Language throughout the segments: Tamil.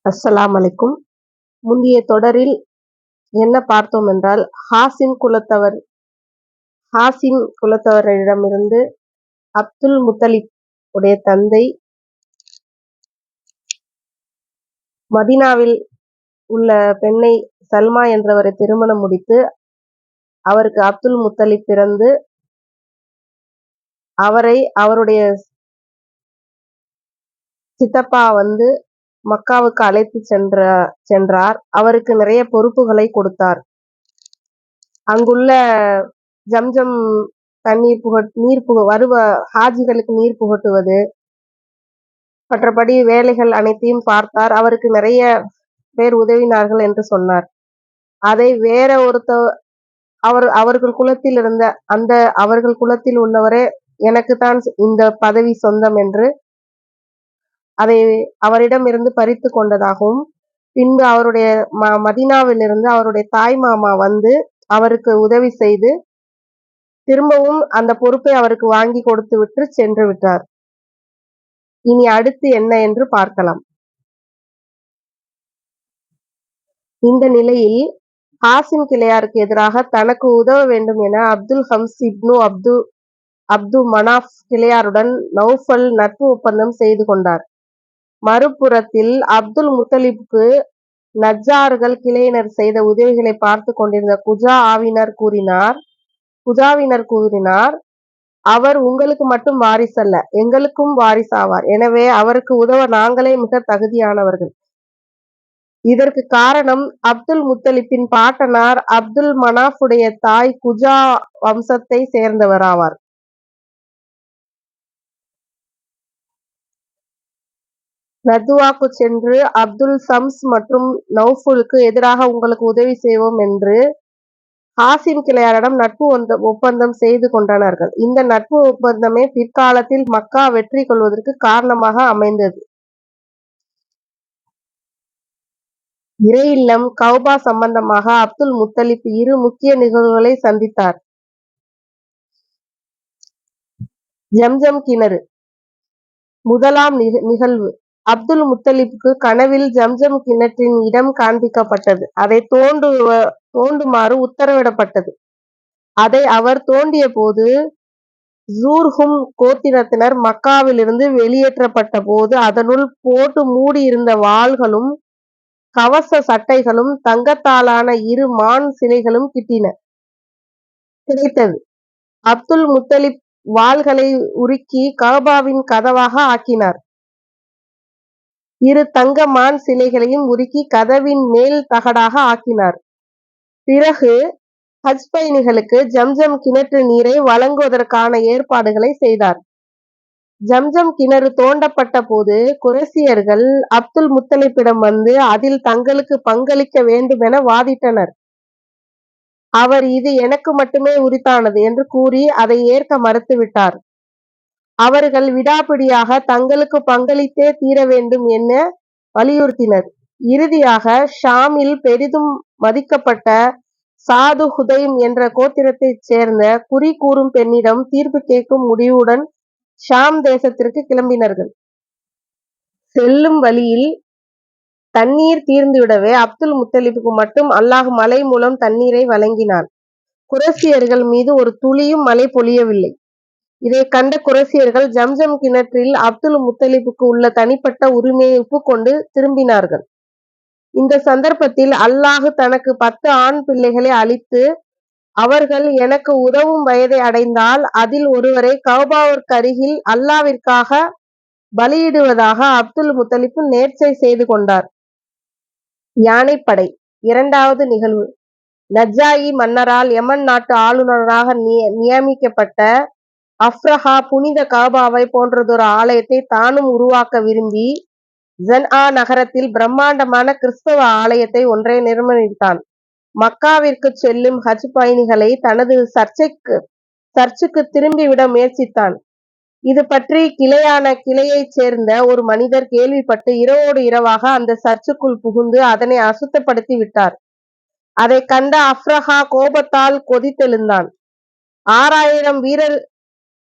அஸ்ஸலாம் அலைக்கும். முந்தைய தொடரில் என்ன பார்த்தோம் என்றால், ஹாசிம் குலத்தவரிடமிருந்து அப்துல் முத்தலிப் உடைய தந்தை மதீனாவில் உள்ள பெண்ணை சல்மா என்றவரை திருமணம் முடித்து அவருக்கு அப்துல் முத்தலிப் பிறந்து அவரை அவருடைய சித்தப்பா மக்காவுக்கு அழைத்து சென்றார். அவருக்கு நிறைய பொறுப்புகளை கொடுத்தார். அங்குள்ள ஜம்ஜம் தண்ணீர் ஹாஜிகளுக்கு நீர் புகட்டுவது, மற்றபடி வேலைகள் அனைத்தையும் பார்த்தார். அவருக்கு நிறைய பேர் உதவினார்கள் என்று சொன்னார். அதை வேற அவர்கள் குலத்தில் இருந்த அவர்கள் குலத்தில் உள்ளவரே எனக்குத்தான் இந்த பதவி சொந்தம் என்று அதை அவரிடம் இருந்து பறித்து கொண்டதாகவும், பின்பு அவருடைய மதீனாவில் இருந்து அவருடைய தாய் மாமா அவருக்கு உதவி செய்து திரும்பவும் அந்த பொறுப்பை அவருக்கு வாங்கி கொடுத்து விட்டு சென்று விட்டார். இனி அடுத்து என்ன என்று பார்க்கலாம். இந்த நிலையில் ஹாசிம் கிளையாருக்கு எதிராக தனக்கு உதவ வேண்டும் என அப்துல் ஹம்ஸ் இப்னு அப்து மனாஃப் கிளையாருடன் நௌஃபல் நட்பு ஒப்பந்தம் செய்து கொண்டார். மறுபுறத்தில் அப்துல் முத்தலிப்புக்கு நஜ்ஜார்கள் கிளையினர் செய்த உதவிகளை பார்த்து கொண்டிருந்த குஜாவினர் கூறினார், அவர் உங்களுக்கு மட்டும் வாரிசல்ல, எங்களுக்கும் வாரிசாவார். எனவே அவருக்கு உதவ நாங்களே மிக தகுதியானவர்கள். இதற்கு காரணம் அப்துல் முத்தலிப்பின் பாட்டனார் அப்துல் மனாஃபுடைய தாய் குஜா வம்சத்தை சேர்ந்தவராவார். நதுவாக்கு சென்று அப்துல் சம்ஸ் மற்றும் நௌஃபுலுக்கு எதிராக உங்களுக்கு உதவி செய்வோம் என்று ஹாசிம் கிளையாரிடம் நட்பு ஒப்பந்தம் செய்து கொண்டனர்கள். இந்த நட்பு ஒப்பந்தமே பிற்காலத்தில் மக்கா வெற்றி கொள்வதற்கு காரணமாக அமைந்தது. இறை இல்லம் கௌபா சம்பந்தமாக அப்துல் முத்தலிப் இரு முக்கிய நிகழ்வுகளை சந்தித்தார். ஜம்ஜம் கிணறு. முதலாம் நிகழ்வு, அப்துல் முத்தலிப்புக்கு கனவில் ஜம்ஜம் கிணற்றின் இடம் காண்பிக்கப்பட்டது. அதை தோண்டுமாறு உத்தரவிடப்பட்டது. அதை அவர் தோண்டிய போது ஜூர்ஹும் கோத்திரத்தினர் மக்காவிலிருந்து வெளியேற்றப்பட்ட போது அதனுள் போட்டு மூடியிருந்த வாள்களும் கவச சட்டைகளும் தங்கத்தாலான இரு மான் சிலைகளும் கிடைத்தது. அப்துல் முத்தலிப் வாள்களை உருக்கி கஅபாவின் கதவாக ஆக்கினார். இரு தங்க மான் சிலைகளையும் உருக்கி கதவின் மேல் தகடாக ஆக்கினார். பிறகு ஹஜ் பயணிகளுக்கு ஜம்ஜம் கிணற்று நீரை வழங்குவதற்கான ஏற்பாடுகளை செய்தார். ஜம்ஜம் கிணறு தோண்டப்பட்ட போது குறைஷியர்கள் அப்துல் முத்தலிப்பிடம் அதில் தங்களுக்கு பங்களிக்க வேண்டும் என வாதிட்டனர். அவர் இது எனக்கு மட்டுமே உரித்தானது என்று கூறி அதை ஏற்க மறுத்துவிட்டார். அவர்கள் விடாப்பிடியாக தங்களுக்கு பங்களித்தே தீர வேண்டும் என வலியுறுத்தினர். இறுதியாக ஷாமில் பெரிதும் மதிக்கப்பட்ட சாது ஹுதைம் என்ற கோத்திரத்தைச் சேர்ந்த குறி கூறும் பெண்ணிடம் தீர்ப்பு கேட்கும் முடிவுடன் ஷாம் தேசத்திற்கு கிளம்பினார்கள். செல்லும் வழியில் தண்ணீர் தீர்ந்துவிடவே அப்துல் முத்தலிப்புக்கு மட்டும் அல்லாஹ் மலை மூலம் தண்ணீரை வழங்கினான். குறைஷியர்கள் மீது ஒரு துளியும் மழை பொழியவில்லை. இதை கண்ட குறைஷியர்கள் ஜம்ஜம் கிணற்றில் அப்துல் முத்தலிப்புக்கு உள்ள தனிப்பட்ட உரிமையை ஒப்புக்கொண்டு திரும்பினார்கள். இந்த சந்தர்ப்பத்தில் அல்லாஹ் தனக்கு 10 ஆண் பிள்ளைகளை அளித்து, அவர்கள் எனக்கு உதவும் வயதை அடைந்தால் அதில் ஒருவரை கஅபாவிற்கருகில் அல்லாஹ்விற்காக பலியிடுவதாக அப்துல் முத்தலிப் நேர்ச்சை செய்து கொண்டார். யானைப்படை. இரண்டாவது நிகழ்வு, நஜ்ஜாயி மன்னரால் யமன் நாட்டு ஆளுநராக நியமிக்கப்பட்ட அஃப்ரஹா புனித கஅபாவை போன்றதொரு ஆலயத்தை தானும் உருவாக்க விரும்பி ஸன்ஆ நகரத்தில் பிரம்மாண்டமான கிறிஸ்தவ ஆலயத்தை ஒன்றை நிர்மாணித்தான். மக்காவிற்கு செல்லும் ஹஜ் பயணிகளை தனது சர்ச்சுக்கு திரும்பிவிட முயற்சித்தான். இது பற்றி கிளையைச் சேர்ந்த ஒரு மனிதர் கேள்விப்பட்டு இரவோடு இரவாக அந்த சர்ச்சுக்குள் புகுந்து அதனை அசுத்தப்படுத்தி விட்டார். அதை கண்ட அஃப்ரஹா கோபத்தால் கொதித்தெழுந்தான். 6000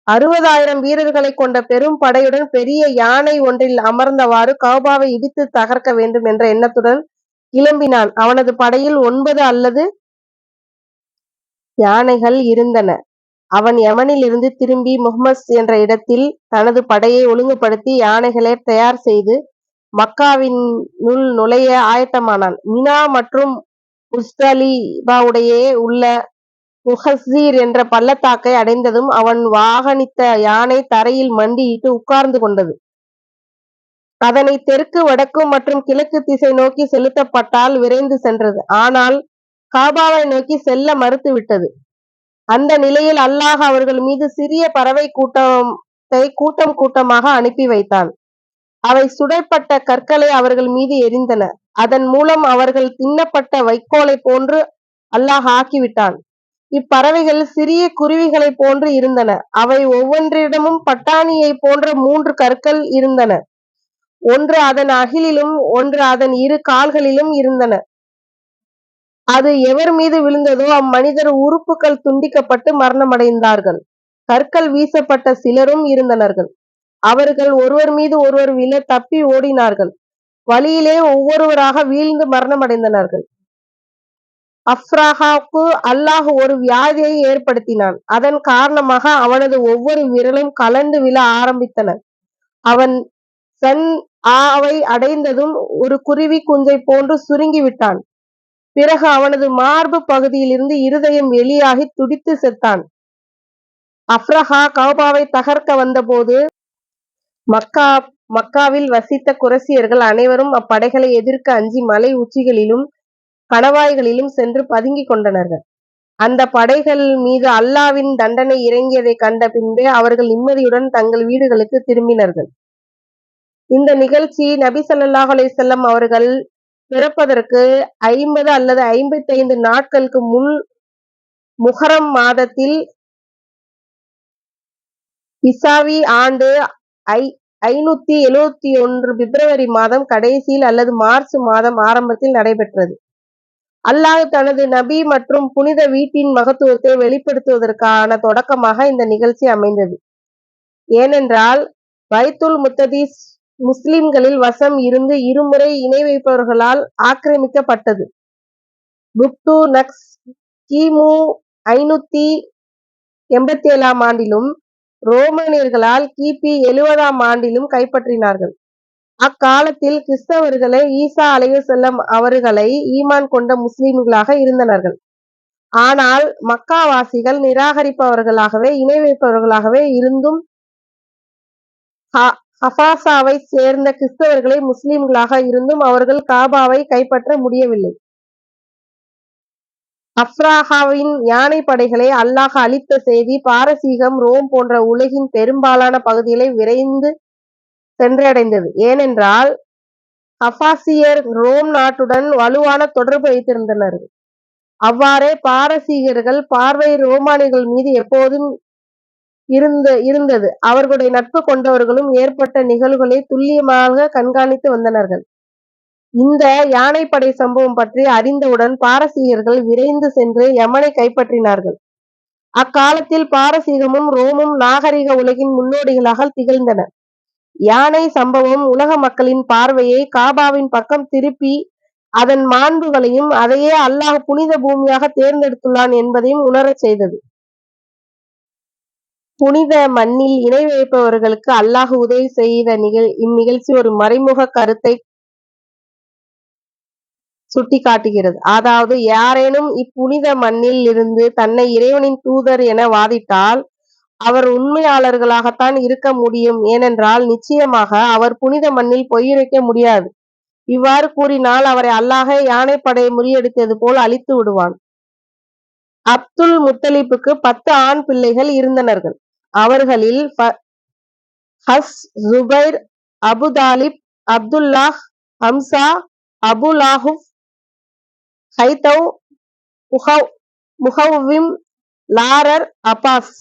60,000 வீரர்களைக் கொண்ட பெரும் படையுடன் பெரிய யானை ஒன்றில் அமர்ந்தவாறு கஅபாவை இடித்து தகர்க்க வேண்டும் என்ற எண்ணத்துடன் கிளம்பினான். அவனது படையில் 9 அல்லது யானைகள் இருந்தன. அவன் யமனிலிருந்து திரும்பி முஹம்மஸ் என்ற இடத்தில் தனது படையை ஒழுங்குபடுத்தி யானைகளை தயார் செய்து மக்காவினுள் நுழைய ஆயத்தமானான். மினா மற்றும் முஸ்தலிபாவுடையே உள்ள முஹஸ்ஸீர் என்ற பள்ளத்தாக்கை அடைந்ததும் அவன் வாகனித்த யானை தரையில் மண்டியிட்டு உட்கார்ந்து கொண்டது. அதனை தெற்கு, வடக்கு மற்றும் கிழக்கு திசை நோக்கி செலுத்தப்பட்டால் விரைந்து சென்றது. ஆனால் கஅபாவை நோக்கி செல்ல மறுத்துவிட்டது. அந்த நிலையில் அல்லாஹ் அவர்கள் மீது சிறிய பறவை கூட்டத்தை கூட்டம் கூட்டமாக அனுப்பி வைத்தான். அவை சுடப்பட்ட கற்களை அவர்கள் மீது எறிந்தன. அதன் மூலம் அவர்கள் தின்னப்பட்ட வைக்கோலைப் போன்று அல்லாஹ் ஆக்கிவிட்டான். இப்பறவைகள் சிறிய குருவிகளைப் போன்று இருந்தன. அவை ஒவ்வொன்றிடமும் பட்டாணியைப் போன்ற 3 கற்கள் இருந்தன. ஒன்று அதன் அகிலிலும் ஒன்று அதன் 2 கால்களிலும் இருந்தன. அது எவர் மீது விழுந்ததோ அம்மனிதர் உறுப்புகள் துண்டிக்கப்பட்டு மரணமடைந்தார்கள். கற்கள் வீசப்பட்ட சிலரும் இருந்தனர்கள். அவர்கள் ஒருவர் மீது ஒருவர் விழ தப்பி ஓடினார்கள். வழியிலே ஒவ்வொருவராக வீழ்ந்து மரணமடைந்தனர்கள். அஃப்ராஹாவுக்கு அல்லாஹ் ஒரு வியாதியை ஏற்படுத்தினான். அதன் காரணமாக அவனது ஒவ்வொரு விரலும் கழண்டு விழ ஆரம்பித்தன. அவன் சன் ஆவை அடைந்ததும் ஒரு குருவி குஞ்சை போன்று சுருங்கிவிட்டான். பிறகு அவனது மார்பு பகுதியிலிருந்து இருதயம் வெளியாகி துடித்து செத்தான். அஃப்ரஹா கஅபாவை தகர்க்க வந்தபோது மக்காவில் வசித்த குறைஷியர்கள் அனைவரும் அப்படைகளை எதிர்க்க அஞ்சி மலை உச்சிகளிலும் கணவாய்களிலும் சென்று பதுங்கிக் கொண்டனர்கள். அந்த படைகள் மீது அல்லாஹ்வின் தண்டனை இறங்கியதைக் கண்ட பின்பே அவர்கள் நிம்மதியுடன் தங்கள் வீடுகளுக்கு திரும்பினர்கள். இந்த நிகழ்ச்சி நபி ஸல்லல்லாஹு அலைஹி வஸல்லம் அவர்கள் பிறப்பதற்கு 50 அல்லது 55 நாட்களுக்கு முன் முஹர்ரம் மாதத்தில் இசாவி ஆண்டு 571 பிப்ரவரி மாதம் கடைசியில் அல்லது மார்ச் மாதம் ஆரம்பத்தில் நடைபெற்றது. அல்லாஹ் தனது நபி மற்றும் புனித வீட்டின் மகத்துவத்தை வெளிப்படுத்துவதற்கான தொடக்கமாக இந்த நிகழ்ச்சி அமைந்தது. ஏனென்றால் பைத்துல் முத்ததீஸ் முஸ்லிம்களில் வசம் இருந்து இருமுறை இணை வைப்பவர்களால் ஆக்கிரமிக்கப்பட்டது. புக்து நக்ஸ் கிமு 587 ஆண்டிலும் ரோமானியர்களால் கிபி 70 ஆண்டிலும் கைப்பற்றினார்கள். அக்காலத்தில் கிறிஸ்தவர்களே ஈசா அலைஹிஸ்ஸலாம் அவர்களை ஈமான் கொண்ட முஸ்லிம்களாக இருந்தனர்கள். ஆனால் மக்காவாசிகள் நிராகரிப்பவர்களாகவே இணை வைப்பவர்களாகவே இருந்தும் ஹஃபாஸாவை சேர்ந்த கிறிஸ்தவர்களே முஸ்லிம்களாக இருந்தும் அவர்கள் கஅபாவை கைப்பற்ற முடியவில்லை. அஃப்ராஹாவின் யானை படைகளை அல்லாஹ் அழித்த செய்தி பாரசீகம், ரோம் போன்ற உலகின் பெரும்பாலான பகுதிகளை விரைந்து சென்றடைந்தது. ஏனென்றால் ஹஃபாசியர் ரோம் நாட்டுடன் வலுவான தொடர்பு வைத்திருந்தனர். அவ்வாறே பாரசீகர்கள் பார்வை ரோமானியர்கள் மீது எப்போதும் இருந்தது. அவர்களுடைய நட்பு கொண்டவர்களும் ஏற்பட்ட நிகழ்வுகளை துல்லியமாக கண்காணித்து வந்தனர்கள். இந்த யானைப்படை சம்பவம் பற்றி அறிந்தவுடன் பாரசீகர்கள் விரைந்து சென்று யமனை கைப்பற்றினார்கள். அக்காலத்தில் பாரசீகமும் ரோமும் நாகரிக உலகின் முன்னோடிகளாக திகழ்ந்தன. யானை சம்பவம் உலக மக்களின் பார்வையை கஅபாவின் பக்கம் திருப்பி அதன் மாண்புகளையும் அதையே அல்லாஹ் புனித பூமியாக தேர்ந்தெடுத்துள்ளான் என்பதையும் உணரச் செய்தது. புனித மண்ணில் இணை வைப்பவர்களுக்கு அல்லாஹ் உதவி செய்த இந்நிகழ்ச்சி ஒரு மறைமுக கருத்தை சுட்டிக்காட்டுகிறது. அதாவது யாரேனும் இப்புனித மண்ணில் இருந்து தன்னை இறைவனின் தூதர் என வாதிட்டால் அவர் உண்மையாளர்களாகத்தான் இருக்க முடியும். ஏனென்றால் நிச்சயமாக அவர் புனித மண்ணில் பொய்யுரைக்க முடியாது. இவ்வாறு கூறினால் அவரை அல்லாஹ் யானைப்படையை முறியடித்தது போல் அழித்து விடுவான். அப்துல் முத்தலிப்புக்கு 10 ஆண் பிள்ளைகள் இருந்தனர்கள். அவர்களில் ஹஸ், Zubair, Abu Talib, Abdullah, Hamza, Abu Lahab, ஹைதவ், முஹவ்விம், லாரர், அப்பாஸ்.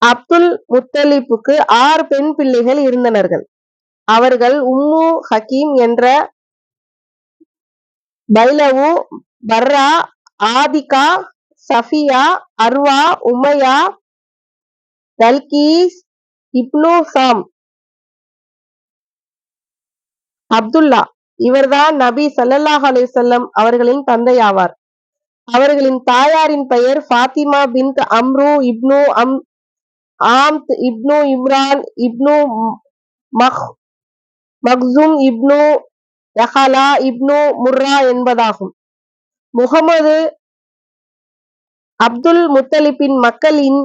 அப்துல் முத்தலிப்புக்கு 6 பெண் பிள்ளைகள் இருந்தனர்கள். அவர்கள் உம்மு ஹக்கீம் என்ற பைலவு, பர்ரா, ஆதிகா, சஃபியா, அர்வா, உமையா, தல்கீஸ் இப்னு சாம் அப்துல்லா இவர்தான் நபி ஸல்லல்லாஹு அலைஹி வஸல்லம் அவர்களின் தந்தையாவார். அவர்களின் தாயாரின் பெயர் ஃபாத்திமா பின்த் அம்ரு இப்னு ஆம்த் இப்னு இம்ரான் இப்னு மக்சூம் இப்னு யஹலா இப்னு முர்ரா என்பதாகும். முகமது அப்துல் முத்தலிப்பின் மக்களின்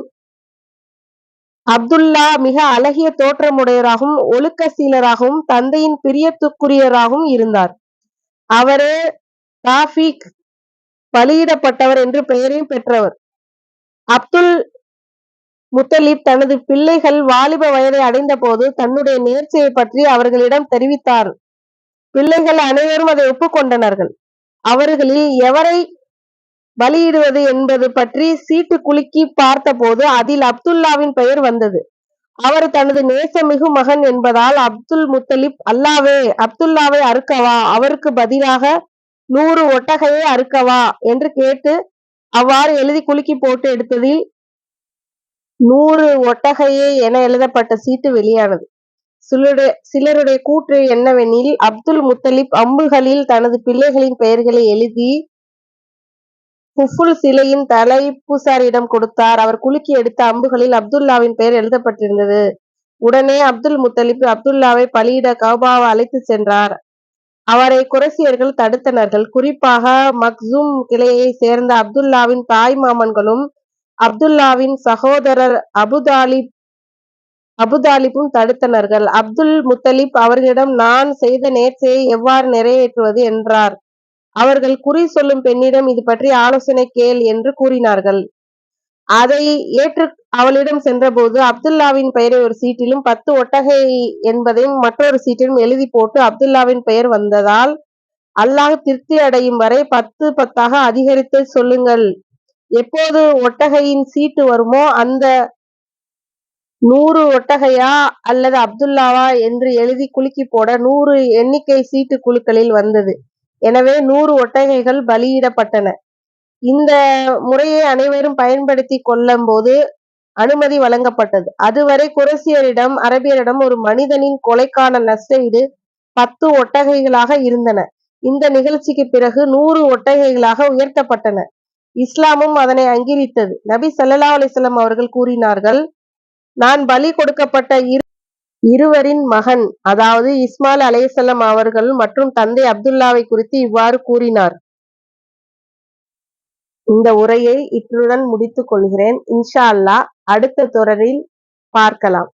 அப்துல்லா மிக அழகிய தோற்றமுடையவராகவும் ஒழுக்கசீலராகவும் தந்தையின் பிரியத்துக்குரியவராகவும் இருந்தார். அவரே தாஃபீக் பலியிடப்பட்டவர் என்று பெயரையும் பெற்றவர். அப்துல் முத்தலிப் தனது பிள்ளைகள் வாலிப வயதை அடைந்த போது தன்னுடைய நேர்ச்சையை பற்றி அவர்களிடம் தெரிவித்தார். பிள்ளைகள் அனைவரும் அதை ஒப்புக்கொண்டனர்கள். அவர்களில் எவரை பலியிடுவது என்பது பற்றி சீட்டு குலுக்கி பார்த்தபோது அதில் அப்துல்லாவின் பெயர் வந்தது. அவர் தனது நேசமிகு மகன் என்பதால் அப்துல் முத்தலிப், அல்லாவே, அப்துல்லாவை அறுக்கவா, அவருக்கு பதிலாக 100 ஒட்டகையை அறுக்கவா என்று கேட்டு அவ்வாறு எழுதி குலுக்கி போட்டு எடுத்ததில் 100 ஒட்டகையே என எழுதப்பட்ட சீட்டு வெளியானது. சிலருடைய கூற்று என்னவெனில், அப்துல் முத்தலிப் அம்புகளில் தனது பிள்ளைகளின் பெயர்களை எழுதி ஹுஃபுல் சிலையின் தலைப்பூசாரியிடம் கொடுத்தார். அவர் குலுக்கி எடுத்த அம்புகளில் அப்துல்லாவின் பெயர் எழுதப்பட்டிருந்தது. உடனே அப்துல் முத்தலிப் அப்துல்லாவை பலியிட கஅபாவை அழைத்துச் சென்றார். அவரை குறைஷியர்கள் தடுத்தனர்கள். குறிப்பாக மக்சூம் கிளையைச் சேர்ந்த அப்துல்லாவின் தாய் மாமன்களும் அப்துல்லாவின் சகோதரர் அபுதாலிபும் தடுத்தனர்கள். அப்துல் முத்தலிப் அவர்களிடம், நான் செய்த நேர்ச்சையை எவ்வாறு நிறைவேற்றுவது என்றார். அவர்கள், குறி சொல்லும் பெண்ணிடம் இது பற்றி ஆலோசனை கேள் என்று கூறினார்கள். அதை ஏற்று அவளிடம் சென்றபோது அப்துல்லாவின் பெயரை ஒரு சீட்டிலும் 10 ஒட்டகை என்பதையும் மற்றொரு சீட்டிலும் எழுதி போட்டு அப்துல்லாவின் பெயர் வந்ததால், அல்லாஹ் திருப்தி அடையும் வரை 10 10ஆக அதிகரித்து சொல்லுங்கள். எப்போது ஒட்டகையின் சீட்டு வருமோ அந்த 100 ஒட்டகையா அல்லது அப்துல்லாவா என்று எழுதி குலுக்கி போட 100 எண்ணிக்கை சீட்டு குலுக்களில் வந்தது. எனவே 100 ஒட்டகைகள் பலியிடப்பட்டன. இந்த முறையை அனைவரும் பயன்படுத்திக் கொள்ளும்போது அனுமதி வழங்கப்பட்டது. அதுவரை குறைஷியரிடம் அரபியரிடம் ஒரு மனிதனின் கொலைக்கான நஷ்டஈடு 10 ஒட்டகைகளாக இருந்தன. இந்த நிகழ்ச்சிக்கு பிறகு 100 ஒட்டகைகளாக உயர்த்தப்பட்டன. இஸ்லாமும் அதனை அங்கீகரித்தது. நபி ஸல்லல்லாஹு அலைஹி வஸல்லம் அவர்கள் கூறினார்கள், நான் பலி கொடுக்கப்பட்ட இருவரின் மகன், அதாவது இஸ்மாயில் அலைஹிஸ்ஸலாம் அவர்கள் மற்றும் தந்தை அப்துல்லாவை குறித்து இவ்வாறு கூறினார். இந்த உரையை இத்துடன் முடித்துக் கொள்கிறேன். இன்ஷா அல்லாஹ் அடுத்த தொடரில் பார்க்கலாம்.